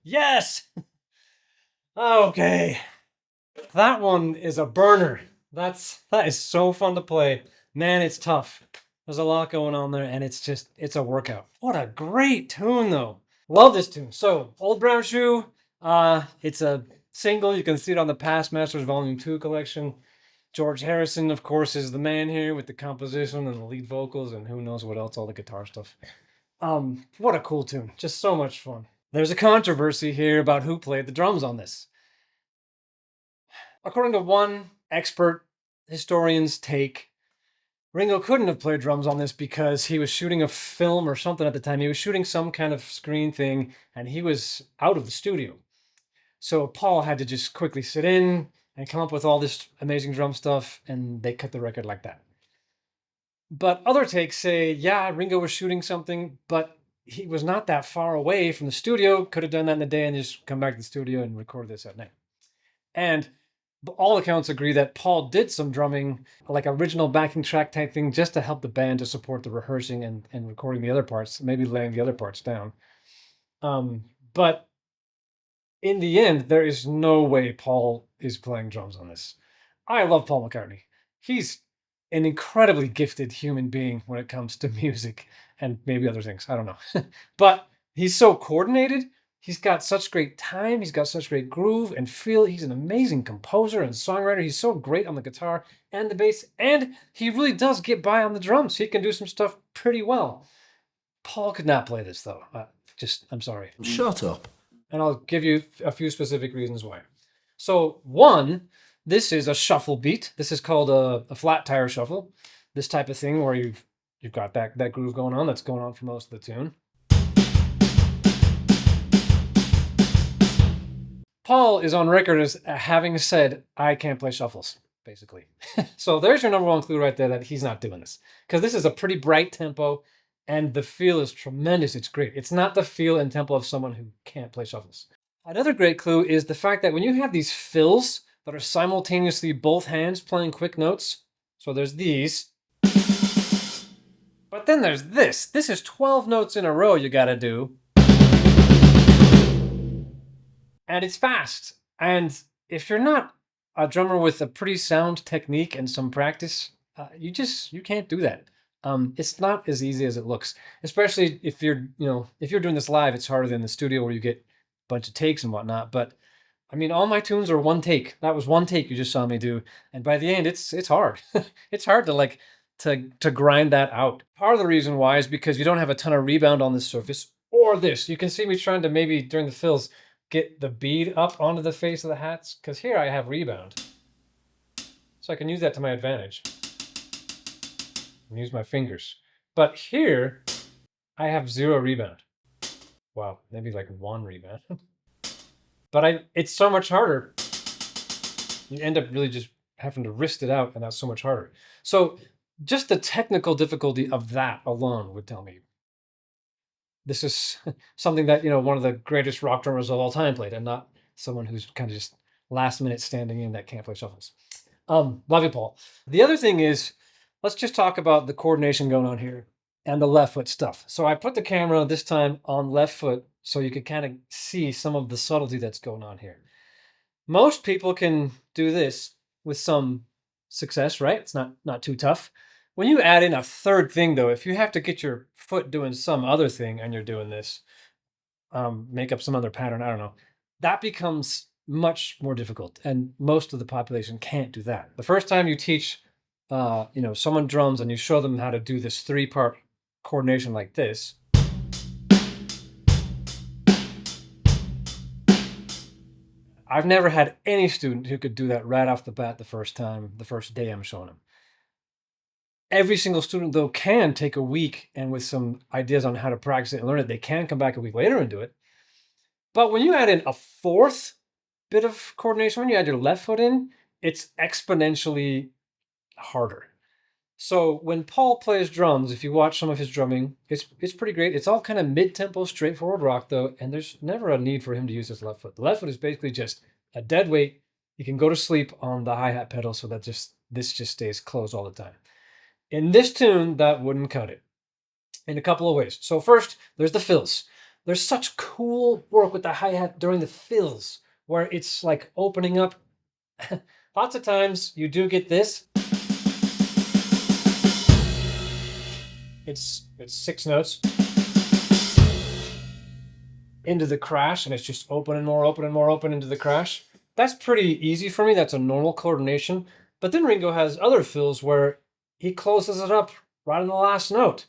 Yes! Okay. That one is a burner. That is so fun to play. Man, it's tough. There's a lot going on there, and it's a workout. What a great tune though. Love this tune. So, Old Brown Shoe, it's a single. You can see it on the Past Masters Volume 2 collection. George Harrison, of course, is the man here with the composition and the lead vocals and who knows what else, all the guitar stuff. What a cool tune. Just so much fun. There's a controversy here about who played the drums on this. According to one expert historian's take, Ringo couldn't have played drums on this because he was shooting a film or something at the time. He was shooting some kind of screen thing and he was out of the studio. So Paul had to just quickly sit in and come up with all this amazing drum stuff, and they cut the record like that. But other takes say, yeah, Ringo was shooting something, but he was not that far away from the studio. Could have done that in the day and just come back to the studio and record this at night. And all accounts agree that Paul did some drumming, like original backing track type thing, just to help the band to support the rehearsing and recording the other parts, maybe laying the other parts down. But in the end, there is no way Paul is playing drums on this. I love Paul McCartney. He's an incredibly gifted human being when it comes to music and maybe other things. I don't know. But he's so coordinated. He's got such great time. He's got such great groove and feel. He's an amazing composer and songwriter. He's so great on the guitar and the bass. And he really does get by on the drums. He can do some stuff pretty well. Paul could not play this, though. I'm sorry. Shut up. And I'll give you a few specific reasons why. So, one, this is a shuffle beat. This is called a flat tire shuffle. This type of thing where you've got that groove going on that's going on for most of the tune. Paul is on record as having said, I can't play shuffles, basically. So there's your number one clue right there that he's not doing this. Because this is a pretty bright tempo, and the feel is tremendous. It's great. It's not the feel and tempo of someone who can't play shuffles. Another great clue is the fact that when you have these fills that are simultaneously both hands playing quick notes, so there's these, but then there's this. This is 12 notes in a row you gotta do. And it's fast. And if you're not a drummer with a pretty sound technique and some practice, you can't do that. It's not as easy as it looks, especially if you're doing this live. It's harder than the studio where you get a bunch of takes and whatnot. But I mean, all my tunes are one take. That was one take you just saw me do, and by the end, it's hard. It's hard to grind that out. Part of the reason why is because you don't have a ton of rebound on this surface or this. You can see me trying to maybe during the fills get the bead up onto the face of the hats, because here I have rebound. So I can use that to my advantage. And use my fingers. But here, I have 0 rebound. Wow, maybe like 1 rebound. But it's so much harder. You end up really just having to wrist it out, and that's so much harder. So just the technical difficulty of that alone would tell me this is something that, one of the greatest rock drummers of all time played, and not someone who's kind of just last minute standing in that can't play shuffles. Love you, Paul. The other thing is, let's just talk about the coordination going on here and the left foot stuff. So I put the camera this time on left foot so you could kind of see some of the subtlety that's going on here. Most people can do this with some success, right? It's not too tough. When you add in a third thing, though, if you have to get your foot doing some other thing and you're doing this, make up some other pattern, I don't know, that becomes much more difficult. And most of the population can't do that. The first time you teach, someone drums and you show them how to do this 3-part coordination like this, I've never had any student who could do that right off the bat the first day I'm showing them. Every single student, though, can take a week and with some ideas on how to practice it and learn it, they can come back a week later and do it. But when you add in a 4th bit of coordination, when you add your left foot in, it's exponentially harder. So when Paul plays drums, if you watch some of his drumming, it's pretty great. It's all kind of mid-tempo, straightforward rock, though, and there's never a need for him to use his left foot. The left foot is basically just a dead weight. You can go to sleep on the hi-hat pedal so that this just stays closed all the time. In this tune, that wouldn't cut it in a couple of ways. So first, there's the fills. There's such cool work with the hi-hat during the fills where it's like opening up. Lots of times you do get this. It's 6 notes into the crash, and it's just open and more open and more open into the crash. That's pretty easy for me. That's a normal coordination. But then Ringo has other fills where he closes it up right on the last note.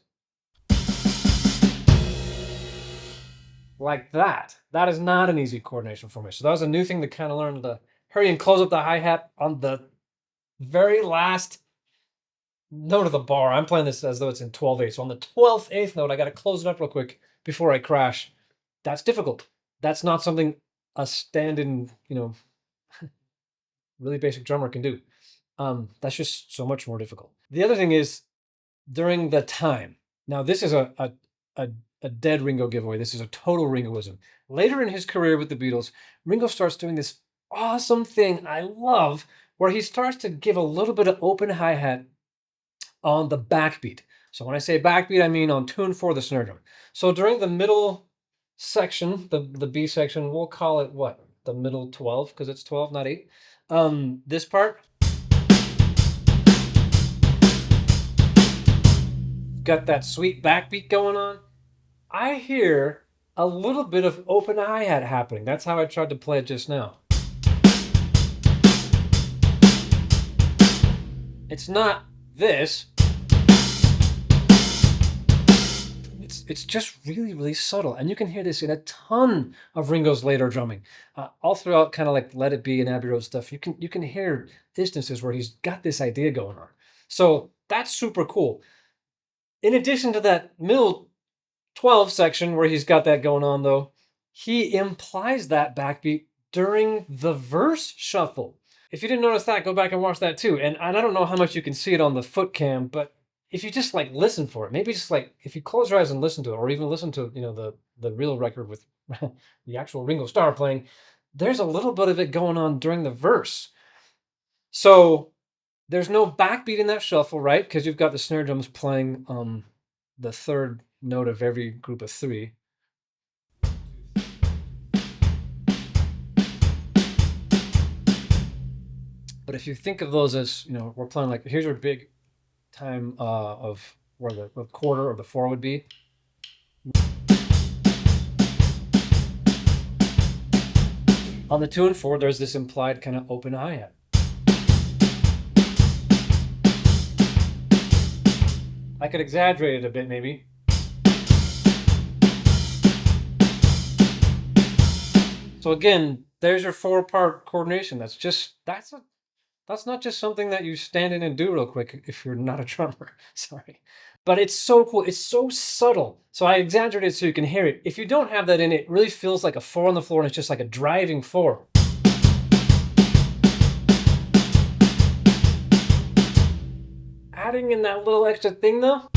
Like that. That is not an easy coordination for me. So that was a new thing to kind of learn, to hurry and close up the hi-hat on the very last note of the bar. I'm playing this as though it's in 12/8. So on the 12th eighth note, I got to close it up real quick before I crash. That's difficult. That's not something a stand-in, really basic drummer can do. That's just so much more difficult. The other thing is during the time. Now, this is a dead Ringo giveaway. This is a total Ringoism. Later in his career with the Beatles, Ringo starts doing this awesome thing I love, where he starts to give a little bit of open hi-hat on the backbeat. So when I say backbeat, I mean on tune for the snare drum. So during the middle section, the B section, we'll call it what? The middle 12, because it's 12, not 8. This part got that sweet backbeat going on. I hear a little bit of open hi-hat happening. That's how I tried to play it just now. It's not this. It's just really, really subtle. And you can hear this in a ton of Ringo's later drumming. All throughout kind of like Let It Be and Abbey Road stuff, you can hear instances where he's got this idea going on. So that's super cool. In addition to that middle 12 section where he's got that going on, though, he implies that backbeat during the verse shuffle. If you didn't notice that, go back and watch that too. And I don't know how much you can see it on the foot cam, but if you just like listen for it, maybe just like if you close your eyes and listen to it, or even listen to the real record with the actual Ringo Starr playing, there's a little bit of it going on during the verse. So there's no backbeat in that shuffle, right? Because you've got the snare drums playing the third note of every group of 3. But if you think of those as, we're playing like, here's your big time of where the quarter or the 4 would be. On the 2 and 4, there's this implied kind of open hi-hat. I could exaggerate it a bit, maybe. So again, there's your 4-part coordination. That's not just something that you stand in and do real quick if you're not a drummer. Sorry. But it's so cool. It's so subtle. So I exaggerated so you can hear it. If you don't have that in it, it really feels like a 4 on the floor, and it's just like a driving 4. Adding in that little extra thing, though.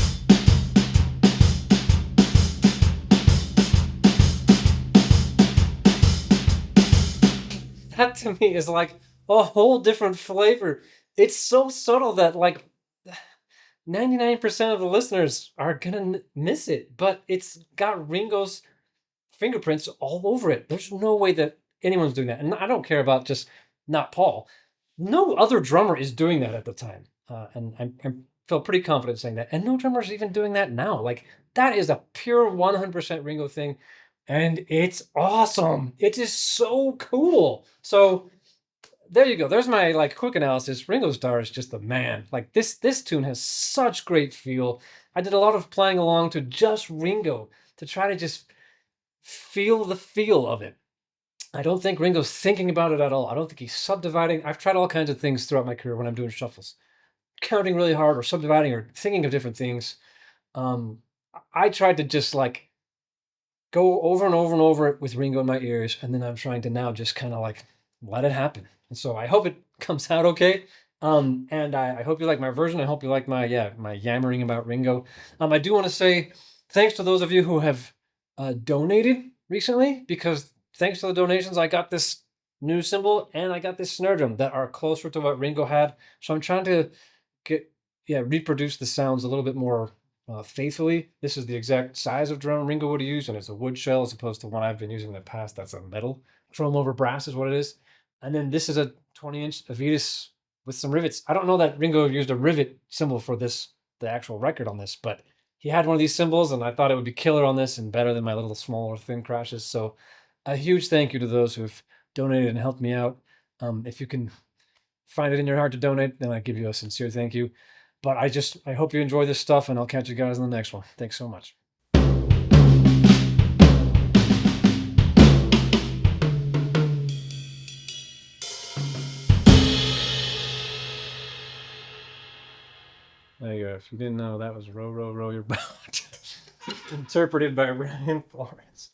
That to me is like a whole different flavor. It's so subtle that like 99% of the listeners are gonna miss it, but it's got Ringo's fingerprints all over it. There's no way that anyone's doing that. And I don't care about just not Paul. No other drummer is doing that at the time. And I feel pretty confident saying that. And no drummer is even doing that now. Like, that is a pure 100% Ringo thing. And it's awesome. It is so cool. So there you go. There's my like quick analysis. Ringo Starr is just the man. Like this tune has such great feel. I did a lot of playing along to just Ringo to try to just feel the feel of it. I don't think Ringo's thinking about it at all. I don't think he's subdividing. I've tried all kinds of things throughout my career when I'm doing shuffles, counting really hard or subdividing or thinking of different things. I tried to just like go over and over and over it with Ringo in my ears, and then I'm trying to now just kind of like let it happen. And so I hope it comes out okay. And I hope you like my version. I hope you like my yammering about Ringo. I do want to say thanks to those of you who have donated recently, because thanks to the donations, I got this new cymbal and I got this snare drum that are closer to what Ringo had. So I'm trying to reproduce the sounds a little bit more faithfully. This is the exact size of drum Ringo would have used, and it's a wood shell as opposed to one I've been using in the past. That's a metal. Chrome over brass is what it is. And then this is a 20-inch Avitas with some rivets. I don't know that Ringo used a rivet cymbal for this, the actual record on this, but he had one of these cymbals, and I thought it would be killer on this and better than my little smaller thin crashes. So a huge thank you to those who've donated and helped me out. If you can find it in your heart to donate, then I give you a sincere thank you. But I hope you enjoy this stuff, and I'll catch you guys in the next one. Thanks so much. There you go. If you didn't know, that was Row, Row, Row Your Boat, interpreted by Ryan Flores.